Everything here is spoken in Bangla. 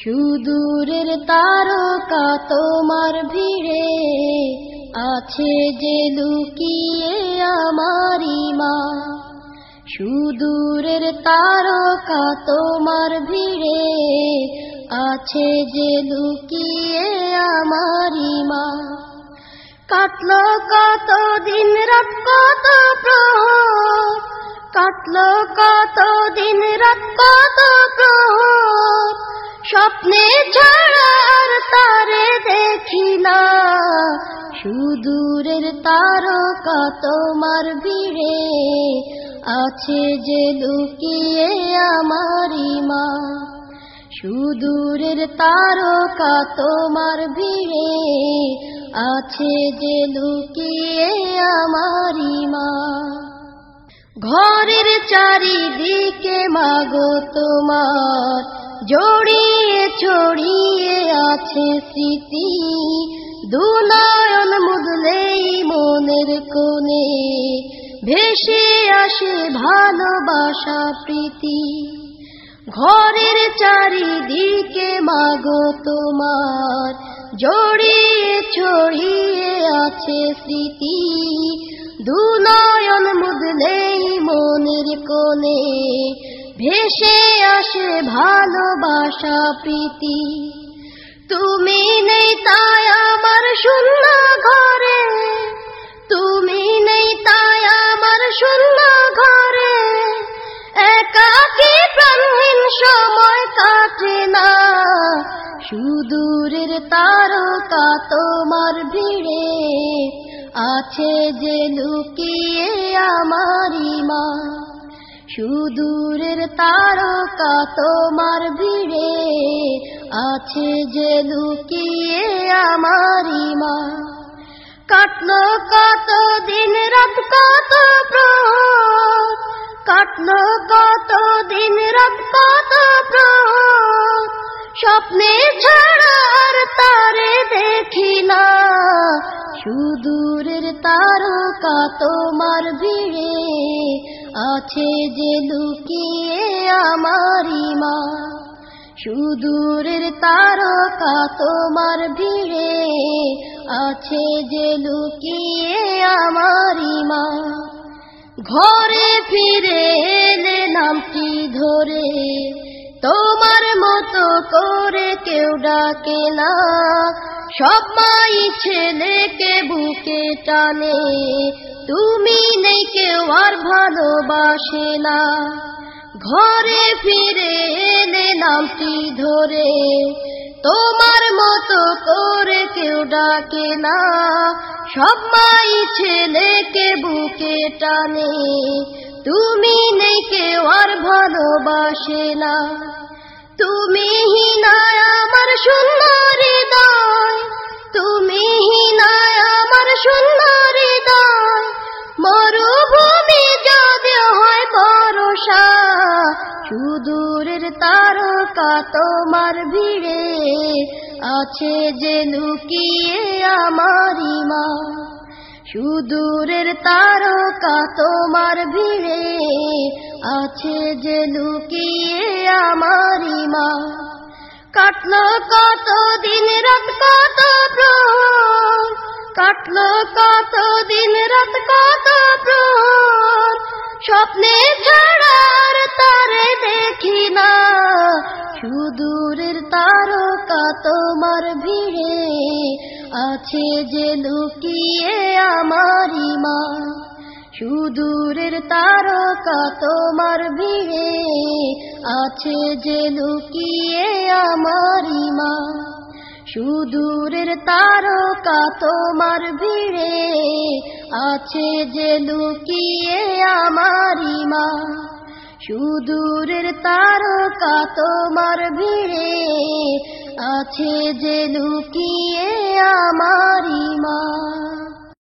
সুদূরের তারকা তোমার ভিড়ে আছে যে লুকিয়ে আমারি মা। সুদূরের তারকা তোমার ভিড়ে আছে যে লুকিয়ে আমারি মা। কাটলো কত দিন রাত কত প্রহর, কাটলো কত দিন রাত কত প্রহর, স্বপ্নে ছাড়া আর তারে দেখি না। সুদূরের তারকা তোমার ভিড়ে আছে যে লুকিয়ে আমারি মা। সুদূরের তারকা তোমার ভিড়ে আছে যে লুকিয়ে আমারি মা। ঘরের চারিদিকে মাগো তোমার জড়িয়ে ছড়িয়ে আছে স্মৃতি, দুনয়ন মুদলেই মনের কোণে ভেসে আসে ভালোবাসা প্রীতি। ঘরের চারিদিকে মাগো তোমার জড়িয়ে ছড়িয়ে আছে স্মৃতি, দুনয়ন মুদলেই মনের কোণে ভেসে আসে ভালোবাসা প্রীতি। তুমি নেই তাই আমার শূন্য ঘরে, তুমি নেই তাই আমার শূন্য ঘরে, একাকী প্রাণহীন সময় কাটে না। সুদূরের তারকা তোমার ভিড়ে আছে যে লুকিয়ে আমারি মা। সুদূরের তারকা তোমার ভিড়ে আছে যে লুকিয়ে আমারি মা। কাটলো কত দিন রাত কত প্রহর, কাটলো কত দিন রাত কত প্রহর, স্বপ্নে ছাড়া আর তারে দেখি না। সুদূরের তারকা তোমার ভিড়ে আছে যে লুকিয়ে আমারি মা। সুদূরের তারকা তোমার ভিড়ে আছে যে লুকিয়ে আমারি মা। ঘরে ফিরে এলে নামটি ধরে তোমার মতো করে কেউ ডাকে না। সব মাই ছেলেকে বুকে টানে, তুমি নেই কেউ আর ভালোবাসে না। ঘরে ফিরে এলে নামটি ধরে তোমার মতো করে কেউ ডাকে না। সব মাই ছেলেকে বুকে টানে, তুমি নেই কেউ আর ভালোবাসে না। তুমি হিনায় আমার শূন্য হৃদয়, তুমি হিনায় আমার শূন্য হৃদয়, মরুভূমি যদি হয় ভরসা। সুদূরের তারকা তোমার ভিড়ে আছে যে লুকিয়ে আমারি মা। সুদূরের তারকা তোমার ভিড়ে আছে যে লুকিয়ে আমারি মা। কাটলো কত দিন রাত কত প্রহর, কাটলো কত দিন রাত কত প্রহর, স্বপ্নে ছাড়া আর তারে দেখি না। সুদূরের তারকা তোমার ভিড়ে আছে যে লুকিয়ে আমারি মা। সুদূরের তারকা তোমার ভিড়ে আছে যে লুকিয়ে আমারি মা। সুদূরের তারকা তোমার ভিড়ে আছে যে লুকিয়ে আমারি মা। সুদূরের তারকা তোমার ভিড়ে আছে যে লুকিয়ে আমারি মা।